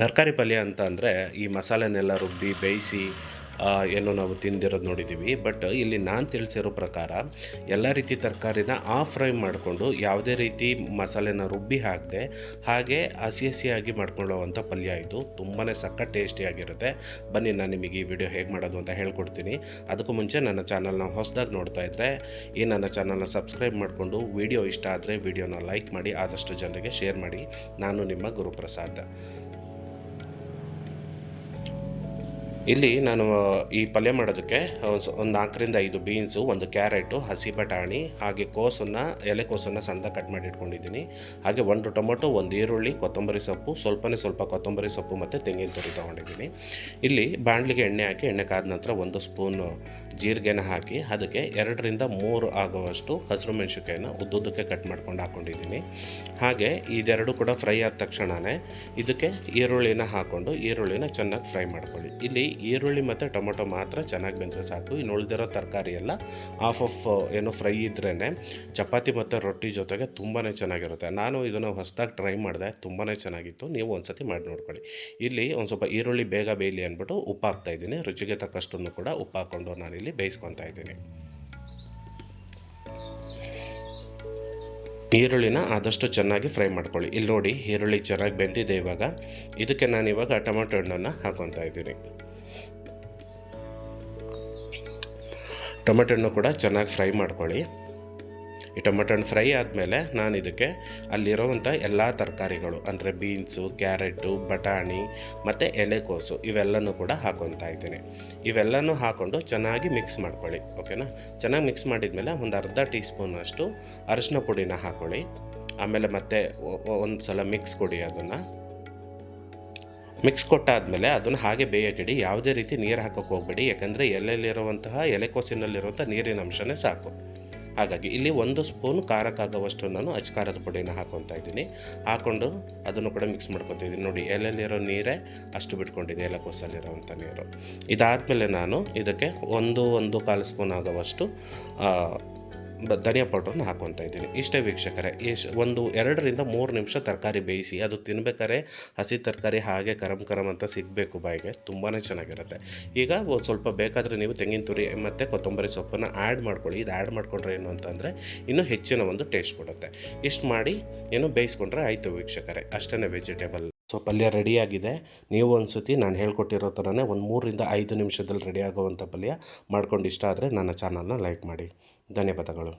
ತರಕಾರಿ ಪಲ್ಯ ಅಂತ ಅಂದರೆ ಈ ಮಸಾಲೆನೆಲ್ಲ ರುಬ್ಬಿ ಬೇಯಿಸಿ ಏನು ನಾವು ತಿಂದಿರೋದು ನೋಡಿದ್ದೀವಿ. ಬಟ್ ಇಲ್ಲಿ ನಾನು ತಿಳಿಸಿರೋ ಪ್ರಕಾರ ಎಲ್ಲ ರೀತಿ ತರಕಾರಿನ ಫ್ರೈ ಮಾಡಿಕೊಂಡು ಯಾವುದೇ ರೀತಿ ಮಸಾಲೆನ ರುಬ್ಬಿ ಹಾಕದೆ ಹಾಗೆ ಹಸಿ ಹಸಿಯಾಗಿ ಮಾಡ್ಕೊಳ್ಳುವಂಥ ಪಲ್ಯ ಇದು. ತುಂಬಾ ಸಖತ್ ಟೇಸ್ಟಿಯಾಗಿರುತ್ತೆ. ಬನ್ನಿ ನಾನು ನಿಮಗೆ ಈ ವಿಡಿಯೋ ಹೇಗೆ ಮಾಡೋದು ಅಂತ ಹೇಳ್ಕೊಡ್ತೀನಿ. ಅದಕ್ಕೂ ಮುಂಚೆ ನನ್ನ ಚಾನಲ್ನ ಹೊಸದಾಗಿ ನೋಡ್ತಾ ಇದ್ದರೆ ಈ ನನ್ನ ಚಾನಲ್ನ ಸಬ್ಸ್ಕ್ರೈಬ್ ಮಾಡಿಕೊಂಡು ವಿಡಿಯೋ ಇಷ್ಟ ಆದರೆ ವಿಡಿಯೋನ ಲೈಕ್ ಮಾಡಿ, ಆದಷ್ಟು ಜನರಿಗೆ ಶೇರ್ ಮಾಡಿ. ನಾನು ನಿಮ್ಮ ಗುರುಪ್ರಸಾದ್. ಇಲ್ಲಿ ನಾನು ಈ ಪಲ್ಯ ಮಾಡೋದಕ್ಕೆ ಒಂದು 4ರಿಂದ 5 ಬೀನ್ಸು, ಒಂದು ಕ್ಯಾರೆಟು, ಹಸಿ ಬಟಾಣಿ, ಹಾಗೆ ಎಲೆಕೋಸನ್ನು ಸಣ್ಣದಾಗಿ ಕಟ್ ಮಾಡಿ ಇಟ್ಕೊಂಡಿದ್ದೀನಿ. ಹಾಗೆ 1 ಟೊಮೊಟೊ, 1 ಈರುಳ್ಳಿ, ಕೊತ್ತಂಬರಿ ಸೊಪ್ಪು, ಸ್ವಲ್ಪ ಕೊತ್ತಂಬರಿ ಸೊಪ್ಪು ಮತ್ತು ತೆಂಗಿನ ತುರಿ ತೊಗೊಂಡಿದ್ದೀನಿ. ಇಲ್ಲಿ ಬಾಣಲಿಗೆ ಎಣ್ಣೆ ಹಾಕಿ, ಎಣ್ಣೆ ಕಾದ ನಂತರ 1 ಸ್ಪೂನು ಜೀರಿಗೆನ ಹಾಕಿ ಅದಕ್ಕೆ 2ರಿಂದ 3 ಆಗುವಷ್ಟು ಹಸಿರು ಮೆಣಸಿನ್ಕಾಯಿನ ಉದ್ದುದ್ದಕ್ಕೆ ಕಟ್ ಮಾಡ್ಕೊಂಡು ಹಾಕ್ಕೊಂಡಿದ್ದೀನಿ. ಹಾಗೆ ಇದೆರಡು ಕೂಡ ಫ್ರೈ ಆದ ತಕ್ಷಣವೇ ಇದಕ್ಕೆ ಈರುಳ್ಳಿನ ಹಾಕ್ಕೊಂಡು ಈರುಳ್ಳಿನ ಚೆನ್ನಾಗಿ ಫ್ರೈ ಮಾಡ್ಕೊಳ್ಳಿ. ಇಲ್ಲಿ ಈರುಳ್ಳಿ ಮತ್ತು ಟೊಮೊಟೊ ಮಾತ್ರ ಚೆನ್ನಾಗಿ ಬೆಂದರೆ ಸಾಕು. ಇನ್ನು ಉಳಿದಿರೋ ತರಕಾರಿ ಎಲ್ಲ ಆಫ್ ಫ್ರೈ ಇದ್ರೇ ಚಪಾತಿ ಮತ್ತು ರೊಟ್ಟಿ ಜೊತೆಗೆ ತುಂಬಾ ಚೆನ್ನಾಗಿರುತ್ತೆ. ನಾನು ಇದನ್ನು ಹೊಸದಾಗಿ ಟ್ರೈ ಮಾಡಿದೆ, ತುಂಬಾ ಚೆನ್ನಾಗಿತ್ತು. ನೀವು ಒಂದ್ಸತಿ ಮಾಡಿ ನೋಡ್ಕೊಳ್ಳಿ. ಇಲ್ಲಿ ಒಂದು ಸ್ವಲ್ಪ ಈರುಳ್ಳಿ ಬೇಗ ಬೇಯಲಿ ಅಂದ್ಬಿಟ್ಟು ಉಪ್ಪು ಹಾಕ್ತಾಯಿದ್ದೀನಿ. ರುಚಿಗೆ ತಕ್ಕಷ್ಟನ್ನು ಕೂಡ ಉಪ್ಪು ಹಾಕ್ಕೊಂಡು ನಾನಿಲ್ಲಿ ಬೇಯಿಸ್ಕೊತಾ ಇದ್ದೀನಿ. ಈರುಳ್ಳಿನ ಆದಷ್ಟು ಚೆನ್ನಾಗಿ ಫ್ರೈ ಮಾಡ್ಕೊಳ್ಳಿ. ಇಲ್ಲಿ ನೋಡಿ, ಈರುಳ್ಳಿ ಚೆನ್ನಾಗಿ ಬೆಂದಿದೆ. ಇದಕ್ಕೆ ನಾನಿವಾಗ ಟೊಮೊಟೊ ಹಣ್ಣನ್ನು ಹಾಕ್ಕೊತಾ ಇದ್ದೀನಿ. ಟೊಮೆಟೊ ಹಣ್ಣು ಕೂಡ ಚೆನ್ನಾಗಿ ಫ್ರೈ ಮಾಡ್ಕೊಳ್ಳಿ. ಈ ಟೊಮೆಟೊ ಹಣ್ಣು ಫ್ರೈ ಆದಮೇಲೆ ನಾನು ಇದಕ್ಕೆ ಅಲ್ಲಿರೋವಂಥ ಎಲ್ಲ ತರಕಾರಿಗಳು ಅಂದರೆ ಬೀನ್ಸು, ಕ್ಯಾರೆಟು, ಬಟಾಣಿ ಮತ್ತು ಎಲೆಕೋಸು ಇವೆಲ್ಲನೂ ಕೂಡ ಹಾಕ್ಕೊತಾ ಇದ್ದೀನಿ. ಇವೆಲ್ಲನೂ ಹಾಕ್ಕೊಂಡು ಚೆನ್ನಾಗಿ ಮಿಕ್ಸ್ ಮಾಡ್ಕೊಳ್ಳಿ. ಓಕೆನಾ? ಚೆನ್ನಾಗಿ ಮಿಕ್ಸ್ ಮಾಡಿದ್ಮೇಲೆ ಒಂದು ಅರ್ಧ ಟೀ ಸ್ಪೂನಷ್ಟು ಅರಿಶಿನ ಪುಡಿನ ಹಾಕ್ಕೊಳ್ಳಿ. ಆಮೇಲೆ ಮತ್ತೆ ಒಂದು ಸಲ ಮಿಕ್ಸ್ ಕೊಡಿ. ಅದನ್ನು ಮಿಕ್ಸ್ ಕೊಟ್ಟಾದಮೇಲೆ ಅದನ್ನು ಹಾಗೆ ಬೇಯೋಕ್ಕಿಡಿ. ಯಾವುದೇ ರೀತಿ ನೀರು ಹಾಕೋಕ್ಕೆ ಹೋಗಬೇಡಿ, ಯಾಕಂದರೆ ಎಲೆಕೋಸಿನಲ್ಲಿರುವಂಥ ನೀರಿನ ಅಂಶನೇ ಸಾಕು. ಹಾಗಾಗಿ ಇಲ್ಲಿ 1 ಸ್ಪೂನ್ ಖಾರಕ್ಕಾಗುವಷ್ಟು ನಾನು ಅಚ್ಕಾರದ ಪುಡಿನ ಹಾಕ್ಕೊತಾ ಇದ್ದೀನಿ. ಹಾಕ್ಕೊಂಡು ಅದನ್ನು ಕೂಡ ಮಿಕ್ಸ್ ಮಾಡ್ಕೊತಿದ್ದೀನಿ. ನೋಡಿ, ಎಲೆಯಲ್ಲಿರೋ ನೀರೇ ಅಷ್ಟು ಬಿಟ್ಕೊಂಡಿದೆ, ಎಲೆಕೋಸಲ್ಲಿರೋವಂಥ ನೀರು. ಇದಾದಮೇಲೆ ನಾನು ಇದಕ್ಕೆ 1-1.25 ಸ್ಪೂನ್ ಆಗುವಷ್ಟು ಧನಿಯಾ ಪೌಡ್ರನ್ನ ಹಾಕ್ಕೊತಾ ಇದ್ದೀನಿ. ಇಷ್ಟೇ ವೀಕ್ಷಕರೇ. 2ರಿಂದ 3 ನಿಮಿಷ ತರಕಾರಿ ಬೇಯಿಸಿ. ಅದು ತಿನ್ಬೇಕಾದ್ರೆ ಹಸಿ ತರಕಾರಿ ಹಾಗೆ ಕರಮ್ ಅಂತ ಸಿಗಬೇಕು ಬಾಯಿಗೆ, ತುಂಬಾ ಚೆನ್ನಾಗಿರುತ್ತೆ. ಈಗ ಒಂದು ಸ್ವಲ್ಪ ಬೇಕಾದರೆ ನೀವು ತೆಂಗಿನ ತುರಿ ಮತ್ತು ಕೊತ್ತಂಬರಿ ಸೊಪ್ಪನ್ನು ಆ್ಯಡ್ ಮಾಡ್ಕೊಳ್ಳಿ. ಇದು ಆ್ಯಡ್ ಮಾಡಿಕೊಂಡ್ರೆ ಏನು ಅಂತಂದರೆ ಇನ್ನೂ ಹೆಚ್ಚಿನ ಒಂದು ಟೇಸ್ಟ್ ಕೊಡುತ್ತೆ. ಇಷ್ಟು ಮಾಡಿ ಬೇಯಿಸ್ಕೊಂಡ್ರೆ ಆಯಿತು ವೀಕ್ಷಕರೇ. ಅಷ್ಟೇ ವೆಜಿಟೇಬಲ್ ಪಲ್ಯ ರೆಡಿಯಾಗಿದೆ. ನೀವು ಒಂದ್ಸತಿ ನಾನು ಹೇಳ್ಕೊಟ್ಟಿರೋ ಥರನೇ 3ರಿಂದ 5 ನಿಮಿಷದಲ್ಲಿ ರೆಡಿ ಆಗೋವಂಥ ಪಲ್ಯ ಮಾಡ್ಕೊಂಡು ಇಷ್ಟ ಆದರೆ ನನ್ನ ಚಾನಲ್ನ ಲೈಕ್ ಮಾಡಿ. ಧನ್ಯವಾದಗಳು.